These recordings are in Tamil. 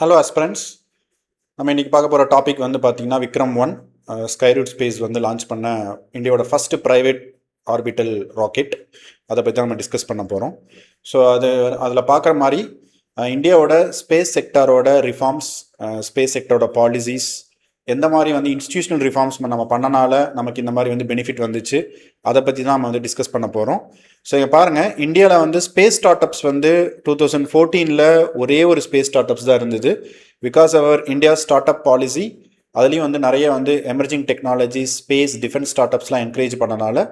Hello aspirants. நம்ம இன்னைக்கு பார்க்க போகிற டாபிக் வந்து பார்த்தீங்கன்னா Vikram-1 Skyroot Space வந்து லான்ச் பண்ண இந்தியாவோட ஃபர்ஸ்ட் ப்ரைவேட் ஆர்பிட்டல் ராக்கெட். அதை பற்றி தான் நம்ம டிஸ்கஸ் பண்ண போகிறோம். ஸோ அதில் பார்க்குற மாதிரி இந்தியாவோட ஸ்பேஸ் செக்டாரோட ரிஃபார்ம்ஸ், ஸ்பேஸ் செக்டரோட பாலிசிஸ், எந்த மாதிரி வந்து இன்ஸ்டிடியூஷனல் ரிஃபார்ம்ஸ் நம்ம பண்ணனால நமக்கு இந்த மாதிரி வந்து பெனிஃபிட் வந்துச்சு, அதை பற்றி தான் நம்ம வந்து டிஸ்கஸ் பண்ண போகிறோம். ஸோ இங்கே பாருங்கள், இந்தியாவில் வந்து ஸ்பேஸ் ஸ்டார்ட் அப்ஸ் வந்து 2014 ஒரே ஒரு ஸ்பேஸ் ஸ்டார்ட் அப்ஸ் தான் இருந்தது. பிகாஸ் அவர் இந்தியா ஸ்டார்ட் அப் பாலிசி, அதுலேயும் வந்து நிறைய வந்து emerging technology, space, defence start அப்ஸ்லாம் என்கரேஜ் பண்ணனால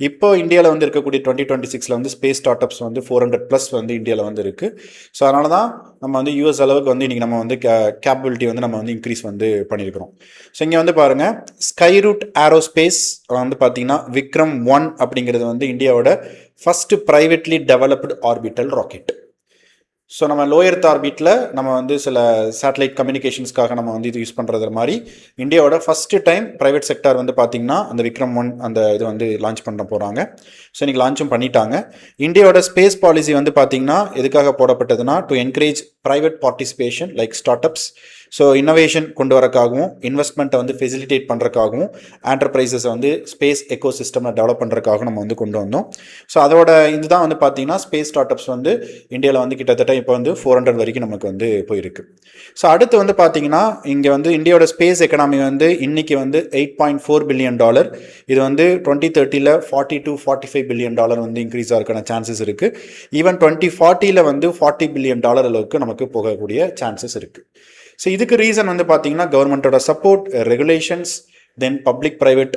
இப்போ இந்தியாவில் வந்து இருக்கக்கூடிய 2026 வந்து ஸ்பேஸ் ஸ்டார்ட் அப்ஸ் வந்து 400+ வந்து இந்தியாவில் வந்து இருக்குது. ஸோ அதனால தான் நம்ம வந்து யூஎஸ் அளவுக்கு வந்து இன்றைக்கி நம்ம வந்து கேப்பபிலிட்டி வந்து நம்ம வந்து இன்க்ரீஸ் வந்து பண்ணியிருக்கிறோம். ஸோ இங்கே வந்து பாருங்கள், ஸ்கைரூட் ஏரோஸ்பேஸ் வந்து பார்த்தீங்கன்னா Vikram-1 அப்படிங்கிறது வந்து இந்தியாவோட first privately developed orbital rocket. So நம்ம லோ எர்த் ஆர்பிட்டில் நம்ம வந்து சில சேட்டலைட் கம்யூனிகேஷன்ஸ்க்காக நம்ம வந்து இது யூஸ் பண்ணுறது மாதிரி இந்தியாவோட ஃபஸ்ட்டு டைம் ப்ரைவேட் செக்டார் வந்து பார்த்திங்கன்னா அந்த Vikram-1 அந்த இது வந்து லான்ச் பண்ண போகிறாங்க. ஸோ இன்றைக்கி லான்ச்சும் பண்ணிட்டாங்க. இந்தியாவோட ஸ்பேஸ் பாலிசி வந்து பார்த்திங்கன்னா எதுக்காக போடப்பட்டதுன்னா, to encourage private participation like start ups. So innovation கொண்டு வரக்காகவும், இன்வெஸ்ட்மெண்ட்டை வந்து ஃபெசிலிட்டேட் பண்ணுறக்காகவும், என்டர்பிரைசஸை வந்து ஸ்பேஸ் எக்கோ சிஸ்டமில் டெவலப் பண்ணுறக்காகவும் நம்ம வந்து கொண்டு வந்தோம். ஸோ அதோட இதுதான் வந்து பார்த்திங்கன்னா ஸ்பேஸ் ஸ்டார்ட் அப்ஸ் வந்து இந்தியாவில் வந்து கிட்டத்தட்ட இப்போ வந்து 400 வரைக்கும் நமக்கு வந்து போயிருக்கு. ஸோ அடுத்து வந்து பார்த்திங்கன்னா இங்கே வந்து இந்தியாவோட ஸ்பேஸ் எக்கனாமி வந்து இன்றைக்கி வந்து $8.4 பில்லியன். இது வந்து 2030 $40 to $45 பில்லியன் வந்து இன்க்ரீஸ் ஆகிறதுக்கான சான்சஸ் இருக்குது. ஈவன் 2040 வந்து $40 பில்லியன் அளவுக்கு நமக்கு போகக்கூடிய சான்சஸ் இருக்குது. ஸோ இதுக்கு ரீசன் வந்து பார்த்தீங்கன்னா கவர்மெண்ட்டோட சப்போர்ட், ரெகுலேஷன்ஸ், தென் பப்ளிக் ப்ரைவேட்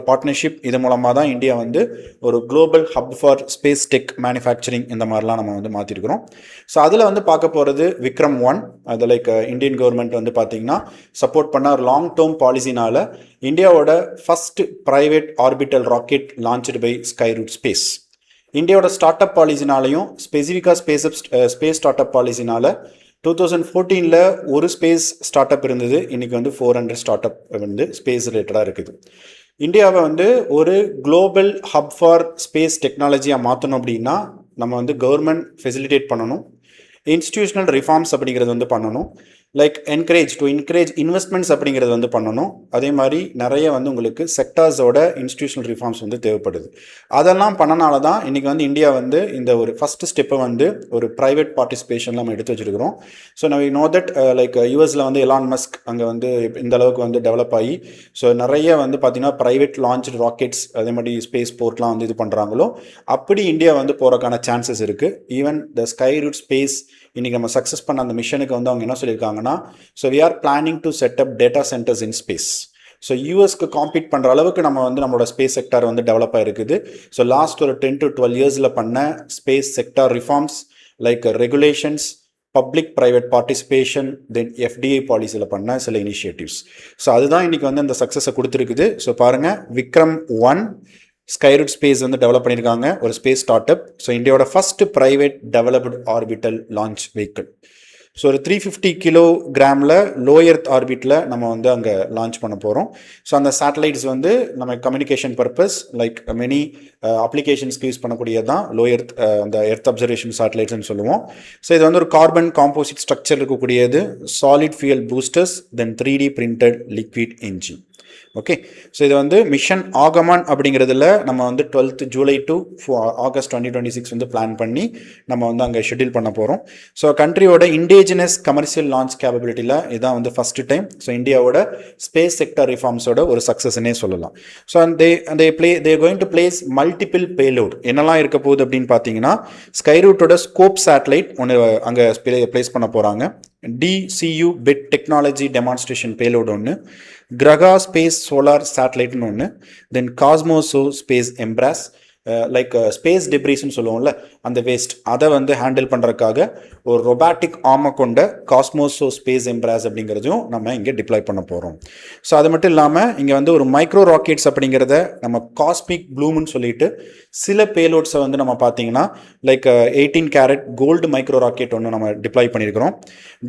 பார்ட்னர்ஷிப். இது மூலமாக தான் இந்தியா வந்து ஒரு global hub for space tech manufacturing இந்த மாதிரிலாம் நம்ம வந்து மாற்றிருக்கிறோம். ஸோ அதில் வந்து பார்க்க போகிறது Vikram-1. அது லைக் இந்தியன் கவர்மெண்ட் வந்து பார்த்தீங்கன்னா சப்போர்ட் பண்ண ஒரு லாங் டேர்ம் பாலிசினால இந்தியாவோட first private orbital rocket launched by Skyroot Space. இந்தியாவோட ஸ்டார்ட் அப் பாலிசினாலையும் ஸ்பெசிஃபிக்காக ஸ்பேஸ் ஸ்டார்ட் அப் பாலிசினால 2014 ஒரு ஸ்பேஸ் ஸ்டார்ட் அப் இருந்தது. இன்றைக்கி வந்து 400 ஸ்டார்ட் அப் வந்து ஸ்பேஸ் ரிலேட்டடாக இருக்குது. இந்தியாவை வந்து ஒரு குளோபல் ஹப் ஃபார் ஸ்பேஸ் டெக்னாலஜியாக மாற்றணும் அப்படின்னா நம்ம வந்து கவர்மெண்ட் ஃபெசிலிட்டேட் பண்ணணும், இன்ஸ்டிடியூஷனல் ரிஃபார்ம்ஸ் அப்படிங்கிறது வந்து பண்ணணும், லைக் என்கரேஜ் இன்வெஸ்ட்மெண்ட்ஸ் அப்படிங்கிறது வந்து பண்ணணும். அதே மாதிரி நிறைய வந்து உங்களுக்கு செக்டார்ஸோட இன்ஸ்டிடியூஷனல் ரிஃபார்ம்ஸ் வந்து தேவைப்படுது. அதெல்லாம் பண்ணனால தான் இன்றைக்கி வந்து இந்தியா வந்து இந்த ஒரு ஃபஸ்ட்டு ஸ்டெப்பை வந்து ஒரு ப்ரைவேட் பார்ட்டிசிபேஷன் நம்ம எடுத்து வச்சுருக்கிறோம். ஸோ நம்ம நோ தட் லைக் யூஎஸில் வந்து எலான் மஸ்க் அங்கே வந்து இந்த அளவுக்கு வந்து டெவலப் ஆகி ஸோ நிறைய வந்து பார்த்திங்கன்னா ப்ரைவேட் லான்ச் ராக்கெட்ஸ், அதே மாதிரி ஸ்பேஸ் போர்ட்லாம் வந்து இது பண்ணுறாங்களோ அப்படி இந்தியா வந்து போகிறக்கான சான்சஸ் இருக்குது. ஈவன் த ஸ்கைரூட் ஸ்பேஸ் இன்றைக்கி நம்ம சக்ஸஸ் பண்ண அந்த மிஷனுக்கு வந்து அவங்க என்ன சொல்லியிருக்காங்கன்னா, so we are planning to set up data centres in space. So யூஎஸ்க்கு காம்பீட் பண்ணுற அளவுக்கு நம்ம வந்து நம்மளோட ஸ்பேஸ் செக்டார் வந்து டெவலப் ஆகிருக்குது. ஸோ லாஸ்ட் ஒரு 10 to 12 இயர்ஸில் பண்ண space sector reforms like regulations, public private participation, then FDI பாலிசியில் பண்ண சில இனிஷியேட்டிவ்ஸ். ஸோ அதுதான் இன்றைக்கி வந்து அந்த சக்ஸஸை கொடுத்துருக்குது. ஸோ பாருங்கள், Vikram-1 ஸ்கைரூட் ஸ்பேஸ் வந்து டெவலப் பண்ணியிருக்காங்க, ஒரு ஸ்பேஸ் ஸ்டார்ட் அப். ஸோ இந்தியாவோட first private developed orbital launch vehicle. So ஒரு 350 கிலோகிராமில் லோ எர்த் ஆர்பிட்டில் நம்ம வந்து அங்கே லான்ச் பண்ண போகிறோம். ஸோ அந்த சேட்டலைட்ஸ் வந்து நம்ம கம்யூனிகேஷன் பர்பஸ் லைக் மெனி அப்ளிகேஷன்ஸ்க்கு யூஸ் பண்ணக்கூடியது தான் லோ எர்த், அந்த எர்த் அப்சர்வேஷன் சேட்டலைட்ஸ்னு சொல்லுவோம். ஸோ இது வந்து ஒரு கார்பன் காம்போசிட் ஸ்ட்ரக்சர் இருக்கக்கூடியது, solid fuel boosters, then 3D printed liquid engine. Okay, so இது வந்து மிஷன் ஆகமான் அப்படிங்கிறதுல நம்ம வந்து 12th ஜூலை to August 2026 வந்து பிளான் பண்ணி நம்ம வந்து அங்கே ஷெட்யூல் பண்ண போகிறோம். ஸோ கண்ட்ரியோட இண்டிஜினஸ் கமர்ஷியல் லான்ச் கேப்பபிலிட்டியில் இதான் வந்து ஃபஸ்ட்டு டைம். ஸோ இந்தியாவோட ஸ்பேஸ் செக்டர் ரிஃபார்ம்ஸோட ஒரு சக்ஸஸ்னே சொல்லலாம். So they going to place multiple payload. என்னெல்லாம் இருக்க போகுது அப்படின்னு பார்த்தீங்கன்னா, ஸ்கைரூட்டோட ஸ்கோப் சேட்டலைட் ஒன்று அங்கே பிளேஸ் பண்ண போகிறாங்க, DCU bit technology demonstration payload ஒன்று, கிரகா ஸ்பேஸ் சோலார் சேட்டலைட்னு ஒன்று, தென் காஸ்மோசோ ஸ்பேஸ் எம்ப்ராஸ், லைக் ஸ்பேஸ் டெப்ரிஸ்ன்னு சொல்லுவோம்ல அந்த வேஸ்ட், அதை வந்து ஹேண்டில் பண்ணுறதுக்காக ஒரு ரொபாட்டிக் ஆர்மை கொண்ட காஸ்மோசோ ஸ்பேஸ் எம்ப்ராஸ் அப்படிங்கிறதையும் நம்ம இங்கே டிப்ளாய் பண்ண போகிறோம். ஸோ அது மட்டும் இல்லாமல் இங்கே வந்து ஒரு மைக்ரோ ராக்கெட்ஸ் அப்படிங்கிறத நம்ம காஸ்மிக் ப்ளூம்னு சொல்லிட்டு சில பேலோட்ஸை வந்து நம்ம பார்த்தீங்கன்னா like 18 carat gold micro rocket ஒன்று நம்ம டிப்ளாய் பண்ணியிருக்கிறோம்.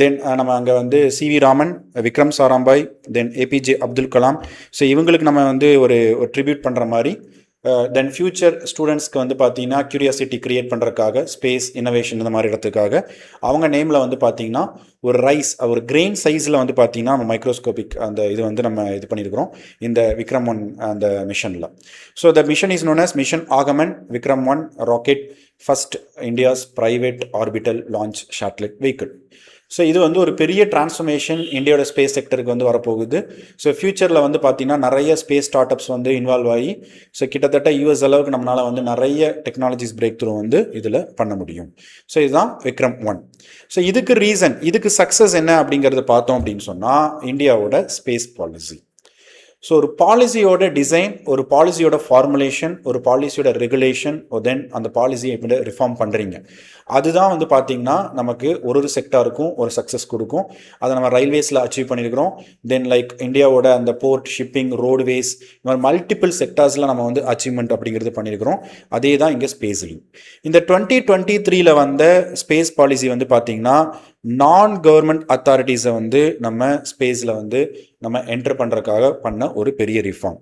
தென் நம்ம அங்கே வந்து CV Raman, Vikram Sarabhai, then APJ Abdul Kalam, so இவங்களுக்கு நம்ம வந்து ஒரு ட்ரிபியூட் பண்ணுற மாதிரி தென் ஃபியூச்சர் ஸ்டூடெண்ட்ஸ்க்கு வந்து பார்த்தீங்கன்னா கியூரியாசிட்டி கிரியேட் பண்ணுறதுக்காக ஸ்பேஸ் இன்னோவேஷன் இந்த மாதிரி இடத்துக்காக அவங்க நேமில் வந்து பார்த்தீங்கன்னா ஒரு ரைஸ் ஒரு கிரெயின் சைஸில் வந்து பார்த்தீங்கன்னா நம்ம மைக்ரோஸ்கோபிக் அந்த இது வந்து நம்ம இது பண்ணியிருக்கிறோம் இந்த விக்ரம்-1 அந்த மிஷனில். So the mission is known as mission Aagaman விக்ரம்-1 rocket first India's private orbital launch satellite vehicle. So இது வந்து ஒரு பெரிய டிரான்ஸ்ஃபர்மேஷன் இந்தியாவோட ஸ்பேஸ் செக்டருக்கு வந்து வரப்போகுது. ஸோ ஃபியூச்சரில் வந்து பார்த்தீங்கன்னா நிறைய ஸ்பேஸ் ஸ்டார்ட் அப்ஸ் வந்து இன்வால்வ் ஆகி ஸோ கிட்டத்தட்ட யூஎஸ் அளவுக்கு நம்மளால் வந்து நிறைய டெக்னாலஜிஸ் பிரேக் த்ரூ வந்து இதில் பண்ண முடியும். ஸோ இதுதான் விக்ரம்-1. ஸோ இதுக்கு சக்ஸஸ் என்ன அப்படிங்கிறத பார்த்தோம் அப்படின்னு சொன்னால் இந்தியாவோட ஸ்பேஸ் பாலிசி. ஸோ ஒரு பாலிசியோட டிசைன், ஒரு பாலிசியோட ஃபார்முலேஷன், ஒரு பாலிசியோட ரெகுலேஷன், தென் அந்த பாலிசியை எப்படி ரிஃபார்ம் பண்ணுறீங்க, அதுதான் வந்து பார்த்தீங்கன்னா நமக்கு ஒரு செக்டாருக்கும் ஒரு சக்ஸஸ் கொடுக்கும். அதை நம்ம ரயில்வேஸில் அச்சீவ் பண்ணியிருக்கிறோம். தென் லைக் இந்தியாவோட அந்த போர்ட், ஷிப்பிங், ரோடுவேஸ், இந்த மாதிரி மல்டிபிள் செக்டார்ஸில் நம்ம வந்து அச்சீவ்மெண்ட் அப்படிங்கிறது பண்ணியிருக்கிறோம். அதே தான் இங்கே ஸ்பேஸ்லையும். இந்த 2023 வந்த ஸ்பேஸ் பாலிசி வந்து பார்த்தீங்கன்னா நான் கவர்மெண்ட் அத்தாரிட்டிஸை வந்து நம்ம ஸ்பேஸில் வந்து நம்ம என்டர் பண்ணுறதுக்காக பண்ண ஒரு பெரிய ரிஃபார்ம்.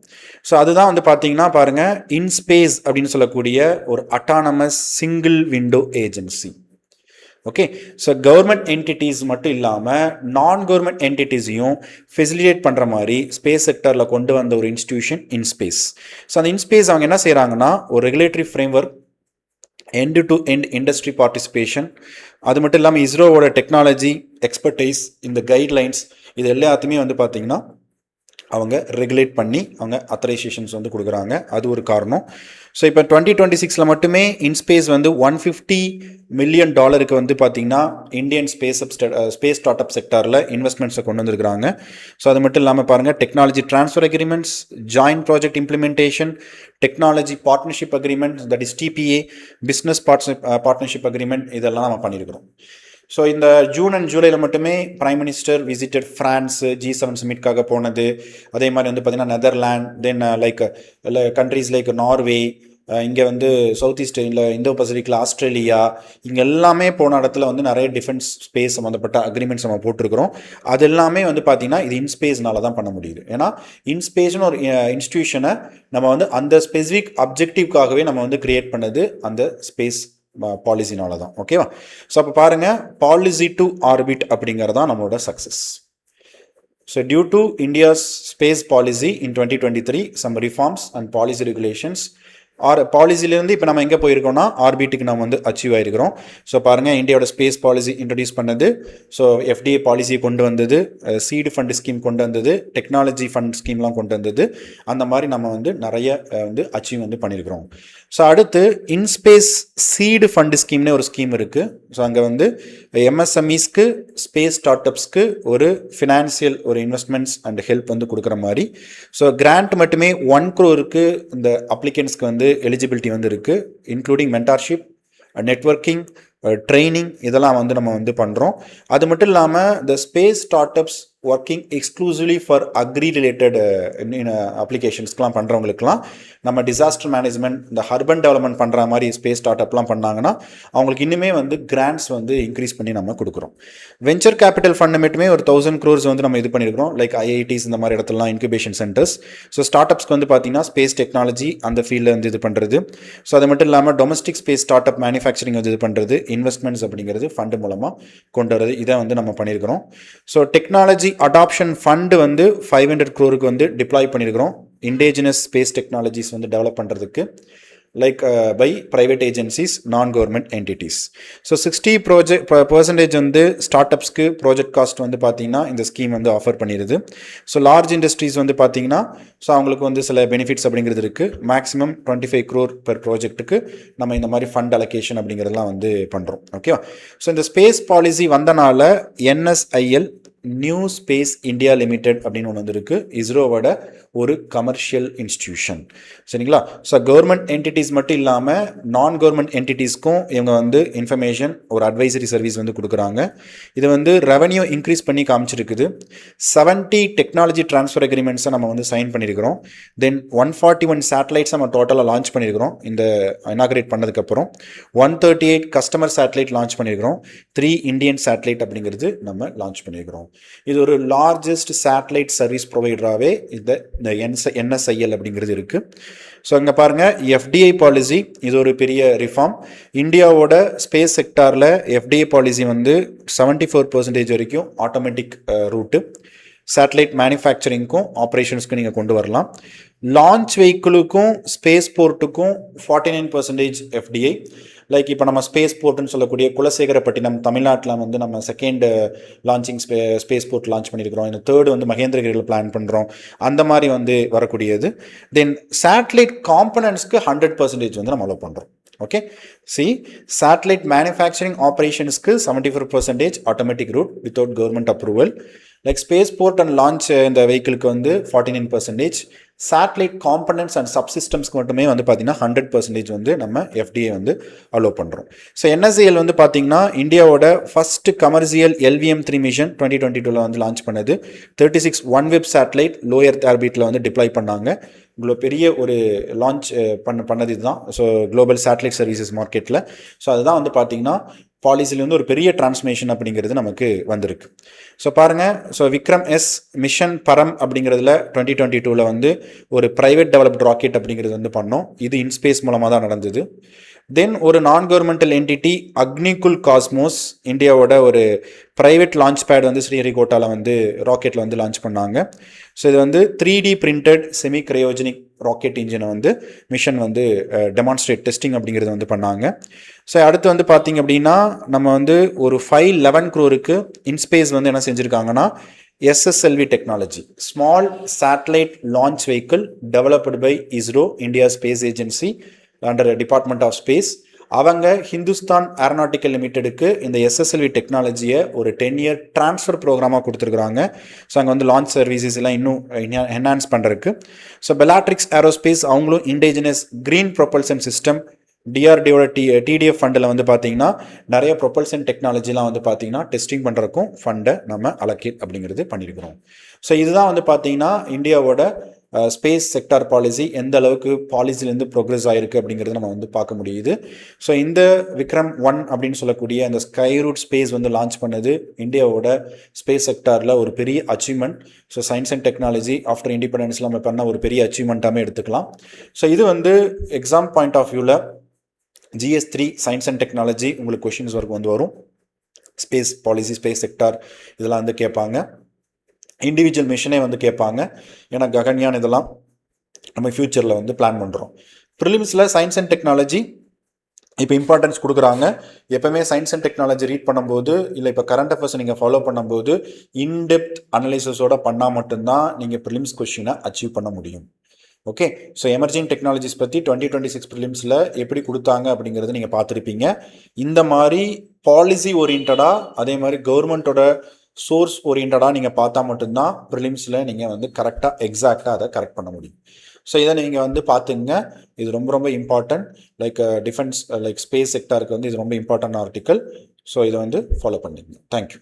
ஸோ அதுதான் வந்து பார்த்தீங்கன்னா பாருங்கள், இன்ஸ்பேஸ் அப்படின்னு சொல்லக்கூடிய ஒரு autonomous single window agency. Okay, so government entities மட்டும் இல்லாமல் நான் கவர்மெண்ட் என்டிட்டிஸையும் ஃபெசிலிட்டேட் பண்ணுற மாதிரி ஸ்பேஸ் செக்டரில் கொண்டு வந்த ஒரு இன்ஸ்டிடியூஷன் இன்ஸ்பேஸ். ஸோ அந்த இன்ஸ்பேஸ் அவங்க என்ன செய்கிறாங்கன்னா ஒரு regulatory framework, end to end industry participation, அது மட்டும் இல்லாமல் இஸ்ரோவோட டெக்னாலஜி எக்ஸ்பர்டைஸ், இந்த கைட்லைன்ஸ், இது எல்லாத்தையுமே வந்து பார்த்தீங்கன்னா அவங்க ரெகுலேட் பண்ணி அவங்க அத்தரைசேஷன்ஸ் வந்து கொடுக்குறாங்க. அது ஒரு காரணம். ஸோ இப்போ 2026 மட்டுமே இன்ஸ்பேஸ் வந்து $150 மில்லியன் வந்து பார்த்தீங்கன்னா இந்தியன் ஸ்பேஸ் ஸ்டார்ட் அப் செக்டாரில் இன்வெஸ்ட்மெண்ட்ஸை கொண்டு வந்திருக்கிறாங்க. ஸோ அது மட்டும் இல்லாமல் பாருங்கள், technology transfer agreements, joint project implementation, technology partnership agreement, that is TPA, business partnership agreement, இதெல்லாம் நம்ம பண்ணியிருக்கிறோம். ஸோ இந்த ஜூன் அண்ட் ஜூலையில் மட்டுமே prime minister visited France G7 சமிட்காக போனது. அதே மாதிரி வந்து பார்த்தீங்கன்னா Netherland, then like countries like Norway, இங்கே வந்து சவுத் ஈஸ்ட் இந்தோ பசிபிக்கில் ஆஸ்திரேலியா, இங்கே எல்லாமே போன இடத்துல வந்து நிறைய டிஃபென்ஸ் ஸ்பேஸ் சம்மந்தப்பட்ட அக்ரிமெண்ட்ஸ் நம்ம போட்டிருக்கிறோம். அது எல்லாமே வந்து பார்த்தீங்கன்னா இது இன்ஸ்பேஸ்னால தான் பண்ண முடியுது. ஏன்னா இன்ஸ்பேஸ்னு ஒரு இன்ஸ்டிடியூஷனை நம்ம வந்து அந்த ஸ்பெசிஃபிக் அப்ஜெக்டிவ்காகவே நம்ம வந்து கிரியேட் பண்ணது அந்த ஸ்பேஸ் பாலிசினால தான். ஓகேவா? ஸோ அப்போ பாருங்கள், பாலிசி டு ஆர்பிட் அப்படிங்கிறது தான் நம்மளோட success. So due to India's space policy in 2023 some reforms and policy regulations பாலிசிலேருந்து இப்போ நம்ம எங்கே போயிருக்கோம்னா ஆர்பிட்டுக்கு நம்ம வந்து அச்சீவ் ஆகிருக்கிறோம். ஸோ பாருங்கள், இந்தியாவோட ஸ்பேஸ் பாலிசி இன்ட்ரடியூஸ் பண்ணது, ஸோ எஃப்டிஐ பாலிசி கொண்டு வந்தது, சீடு ஃபண்ட் ஸ்கீம் கொண்டு வந்தது, டெக்னாலஜி ஃபண்ட் ஸ்கீம்லாம் கொண்டு வந்தது. அந்த மாதிரி நம்ம வந்து நிறைய வந்து அச்சீவ் வந்து பண்ணியிருக்கிறோம். ஸோ அடுத்து இன்ஸ்பேஸ் சீடு ஃபண்ட் ஸ்கீம்னு ஒரு ஸ்கீம் இருக்குது. ஸோ அங்கே வந்து எம்எஸ்எம்இஸ்க்கு, ஸ்பேஸ் ஸ்டார்ட் அப்ஸ்க்கு ஒரு ஃபினான்சியல் ஒரு இன்வெஸ்ட்மெண்ட்ஸ் அண்ட் ஹெல்ப் வந்து கொடுக்குற மாதிரி. ஸோ கிராண்ட் மட்டுமே 1 crore இந்த அப்ளிகன்ஸ்க்கு வந்து எலிஜிபிலிட்டி வந்து இருக்குது, இன்க்ளூடிங் மென்டார்ஷிப், நெட்வொர்க்கிங், ட்ரைனிங், இதெல்லாம் வந்து நம்ம வந்து பண்ணுறோம். அது மட்டும் இல்லாமல் இந்த space start ups working exclusively for agri related அப்ளிகேஷன்ஸ்க்கெலாம் பண்ணுறவங்களுக்குலாம் நம்ம டிசாஸ்டர் மேனேஜ்மெண்ட், இந்த அர்பன் டெவலப்மெண்ட் பண்ணுற மாதிரி ஸ்பேஸ் ஸ்டார்ட் அப்லாம் பண்ணாங்கன்னா அவங்களுக்கு இன்னுமே வந்து கிராண்ட்ஸ் வந்து இன்க்ரீஸ் பண்ணி நம்ம கொடுக்குறோம். வெஞ்சர் கேபிட்டல் ஃபண்ட் மட்டுமே ஒரு 1000 crores வந்து நம்ம இது பண்ணியிருக்கிறோம், லைக் ஐஐடிஸ் இந்த மாதிரி இடத்துலலாம் இன்குபேஷன் சென்டர்ஸ். ஸோ ஸ்டார்ட் அப்ஸ்க்கு வந்து பார்த்தீங்கன்னா ஸ்பேஸ் டெக்னாலஜி அந்த ஃபீல்டில் வந்து இது பண்ணுறது. ஸோ அது மட்டும் இல்லாமல் domestic space start up manufacturing வந்து இது பண்ணுறது, இன்வெஸ்ட்மெண்ட்ஸ் அப்படிங்கிறது ஃபண்டு மூலமாக கொண்டு வரது, இதை வந்து நம்ம பண்ணியிருக்கிறோம். ஸோ டெக்னாலஜி அடாப்ஷன் ஃபண்டு வந்து 500 crore வந்து டிப்ளாய் பண்ணியிருக்கிறோம், இண்டிஜினஸ் ஸ்பேஸ் டெக்னாலஜிஸ் வந்து டெவலப் பண்ணுறதுக்கு, லைக் பை ப்ரைவேட் ஏஜென்சிஸ், நான் கவர்மெண்ட் என்டிட்டிஸ். ஸோ 60% வந்து ஸ்டார்ட் அப்ஸ்க்கு ப்ராஜெக்ட் காஸ்ட் வந்து பார்த்தீங்கன்னா இந்த ஸ்கீம் வந்து ஆஃபர் பண்ணிடுது. ஸோ லார்ஜ் இண்டஸ்ட்ரீஸ் வந்து பார்த்தீங்கன்னா ஸோ அவங்களுக்கு வந்து சில பெனிஃபிட்ஸ் அப்படிங்கிறது இருக்குது. மேக்ஸிமம் 25 crore பெர் ப்ராஜெக்ட்டுக்கு நம்ம இந்த மாதிரி ஃபண்ட் அலோகேஷன் அப்படிங்கிறதுலாம் வந்து பண்ணுறோம். ஓகேவா? ஸோ இந்த ஸ்பேஸ் பாலிசி வந்தனால NSIL, new space India limited அப்படின்னு ஒன்று வந்துருக்கு, இஸ்ரோவோட ஒரு கமர்ஷியல் இன்ஸ்டிடியூஷன். சரிங்களா? ஸோ கவர்மெண்ட் என்டிட்டிஸ் மட்டும் இல்லாமல் நான் கவர்மெண்ட் என்டிட்டிஸ்க்கும் இவங்க வந்து இன்ஃபர்மேஷன் ஒரு அட்வைசரி சர்வீஸ் வந்து கொடுக்குறாங்க. இது வந்து ரெவன்யூ இன்க்ரீஸ் பண்ணி காமிச்சிருக்குது. 70 டெக்னாலஜி ட்ரான்ஸ்ஃபர் அக்ரிமெண்ட்ஸை நம்ம வந்து சைன் பண்ணியிருக்கிறோம். தென் 141 சேட்டலைட்ஸ் நம்ம டோட்டலாக லான்ச் பண்ணியிருக்கிறோம் இந்த இனாகரேட் பண்ணதுக்கப்புறம். 138 கஸ்டமர் சேட்டலைட் லான்ச் பண்ணியிருக்கிறோம். 3 இந்தியன் சேட்டலைட் அப்படிங்கிறது நம்ம லான்ச் பண்ணியிருக்கிறோம். இது ஒரு லார்ஜஸ்ட் சேட்டலைட் சர்வீஸ் ப்ரொவைடராகவே இந்த இந்த NSIL அப்படிங்கிறது இருக்குது. ஸோ அங்கே பாருங்கள், FDI பாலிசி இது ஒரு பெரிய ரிஃபார்ம். இந்தியாவோட ஸ்பேஸ் செக்டாரில் FDI பாலிசி வந்து 74% வரைக்கும் ஆட்டோமேட்டிக் ரூட்டு. சேட்டலைட் மேனுஃபேக்சரிங்க்கும் ஆப்ரேஷன்ஸ்க்கும் நீங்கள் கொண்டு வரலாம். லான்ச் வெஹிக்கிளுக்கும் ஸ்பேஸ் போர்ட்டுக்கும் 49% FDI. லைக் இப்போ நம்ம ஸ்பேஸ் போர்ட்டுன்னு சொல்லக்கூடிய குலசேகரப்பட்டினம் தமிழ்நாட்டில் வந்து நம்ம second launching space port launch பண்ணியிருக்கிறோம். இந்த தேர்டு வந்து மகேந்திரகிரியில் பிளான் பண்ணுறோம். அந்த மாதிரி வந்து வரக்கூடியது. தென் சேட்டலைட் காம்பனன்ட்ஸ்க்கு 100% வந்து நம்ம அலோவ் பண்ணுறோம். ஓகே, சி சேட்டலைட் மேனுஃபேக்சரிங் ஆப்ரேஷன்ஸ்க்கு 74% automatic route without government approval. Like space port and launch இந்த வெஹிக்கிளுக்கு வந்து 49%. சேட்டலைட் காம்பனன்ட்ஸ் அண்ட் சப்சிஸ்டம்ஸ்க்கு மட்டுமே வந்து பார்த்தீங்கன்னா 100% வந்து நம்ம FDI வந்து அலோவ் பண்ணுறோம். ஸோ NSIL வந்து பார்த்தீங்கன்னா இந்தியாவோட ஃபர்ஸ்ட் கமர்ஷியல் LVM-3 மிஷன் 2022 வந்து லான்ச் பண்ணது. 36 OneWeb சேட்டலைட் லோ எர்த் ஆர்பிட்டில் வந்து டிப்ளாய் பண்ணாங்க. இவ்வளோ பெரிய ஒரு லான்ச் பண்ணது இதுதான். ஸோ குளோபல் சேட்டலைட் சர்வீசஸ் மார்க்கெட்டில். ஸோ அதுதான் வந்து பார்த்தீங்கன்னா பாலிசிலேருந்து ஒரு பெரிய டிரான்ஸ்மேஷன் அப்படிங்கிறது நமக்கு வந்திருக்கு. ஸோ பாருங்கள், ஸோ விக்ரம்-1 மிஷன் பரம் அப்படிங்கிறதுல 2022 வந்து ஒரு ப்ரைவேட் டெவலப்ட் ராக்கெட் அப்படிங்கிறது வந்து பண்ணோம். இது இன்ஸ்பேஸ் மூலமாக தான் நடந்தது. தென் ஒரு நான் கவர்மெண்டல் என்டிட்டி அக்னிகுல் காஸ்மோஸ் இந்தியாவோட ஒரு ப்ரைவேட் லான்ச் பேட் வந்து ஸ்ரீஹரிகோட்டாவில் வந்து ராக்கெட்டில் வந்து லான்ச் பண்ணாங்க. ஸோ இது வந்து 3D printed semi cryogenic rocket இன்ஜினை வந்து மிஷன் வந்து டெமான்ஸ்ட்ரேட் டெஸ்டிங் அப்படிங்கிறது வந்து பண்ணாங்க. ஸோ அடுத்து வந்து பார்த்திங்க அப்படின்னா நம்ம வந்து ஒரு 511 crore இன்ஸ்பேஸ் வந்து என்ன செஞ்சுருக்காங்கன்னா SSLV technology small satellite launch vehicle developed by ISRO India space agency under department of space. அவங்க ஹிந்துஸ்தான் ஏரோநாட்டிக்கல் லிமிட்டெடுக்கு இந்த SSLV டெக்னாலஜியை ஒரு 10 year ட்ரான்ஸ்ஃபர் ப்ரோக்ராமாக கொடுத்துருக்குறாங்க. ஸோ அங்கே வந்து லான்ச் சர்வீசஸ் எல்லாம் இன்னும் என்ஹான்ஸ் பண்ணுறதுக்கு. ஸோ Bellatrix ஏரோஸ்பேஸ் அவங்களும் இண்டிஜினஸ் க்ரீன் ப்ரொபல்சன் சிஸ்டம் DRDOட TDF ஃபண்டில் வந்து பார்த்தீங்கன்னா நிறைய ப்ரொபல்சன் டெக்னாலஜிலாம் வந்து பார்த்தீங்கன்னா டெஸ்டிங் பண்ணுறதுக்கும் ஃபண்டை நம்ம அலோகேட் அப்படிங்கிறது பண்ணியிருக்கிறோம். ஸோ இதுதான் வந்து பார்த்தீங்கன்னா இந்தியாவோட ஸ்பேஸ் செக்டார் பாலிசி எந்த அளவுக்கு பாலிசிலேருந்து ப்ரோக்ரஸ் ஆகிருக்கு அப்படிங்கிறது நம்ம வந்து பார்க்க முடியுது. ஸோ இந்த Vikram-1 அப்படின்னு சொல்லக்கூடிய அந்த Skyroot ஸ்பேஸ் வந்து லான்ச் பண்ணது இந்தியாவோட ஸ்பேஸ் செக்டாரில் ஒரு பெரிய achievement. So science and technology after இண்டிபெண்டன்ஸில் நம்ம பண்ண ஒரு பெரிய அச்சீவ்மெண்ட்டாகவே எடுத்துக்கலாம். ஸோ இது வந்து எக்ஸாம் பாயிண்ட் ஆஃப் வியூவில் GS3 சயின்ஸ் அண்ட் டெக்னாலஜி உங்களுக்கு கொஷின்ஸ் ஒர்க் வந்து வரும். ஸ்பேஸ் பாலிசி, ஸ்பேஸ் செக்டார் இதெல்லாம் வந்து கேட்பாங்க. இண்டிவிஜுவல் மிஷனே வந்து கேட்பாங்க. ஏன்னா ககன்யான் இதெல்லாம் நம்ம ஃப்யூச்சரில் வந்து பிளான் பண்ணுறோம். ப்ரிலிம்ஸில் சயின்ஸ் அண்ட் டெக்னாலஜி இப்போ இம்பார்ட்டன்ஸ் கொடுக்குறாங்க. எப்போவுமே சயின்ஸ் அண்ட் டெக்னாலஜி ரீட் பண்ணும்போது இல்லை இப்போ கரண்ட் அஃபேர்ஸ் நீங்கள் ஃபாலோ பண்ணும்போது இன்டெப்த் அனலைசிஸோட பண்ணால் மட்டும்தான் நீங்கள் ப்ரிலிம்ஸ் கொஷினை அச்சீவ் பண்ண முடியும். ஓகே, ஸோ எமர்ஜிங் டெக்னாலஜிஸ் பற்றி 2026 ப்ரிலிம்ஸில் எப்படி கொடுத்தாங்க அப்படிங்கிறது நீங்கள் பார்த்துருப்பீங்க. இந்த மாதிரி பாலிசி ஓரியன்டாக அதே மாதிரி கவர்மெண்ட்டோட சோர்ஸ் ஓரியன்டாக நீங்கள் பார்த்தா மட்டும்தான் ப்ரிலிம்ஸில் நீங்கள் வந்து கரெக்டாக எக்ஸாக்டாக அதை கரெக்ட் பண்ண முடியும். ஸோ இதை நீங்கள் வந்து பார்த்துங்க. இது ரொம்ப ரொம்ப important. Like defence like space செக்டாருக்கு வந்து இது ரொம்ப இம்பார்ட்டன்ட் ஆர்டிக்கல். ஸோ இதை வந்து ஃபாலோ பண்ணிங்க. தேங்க்யூ.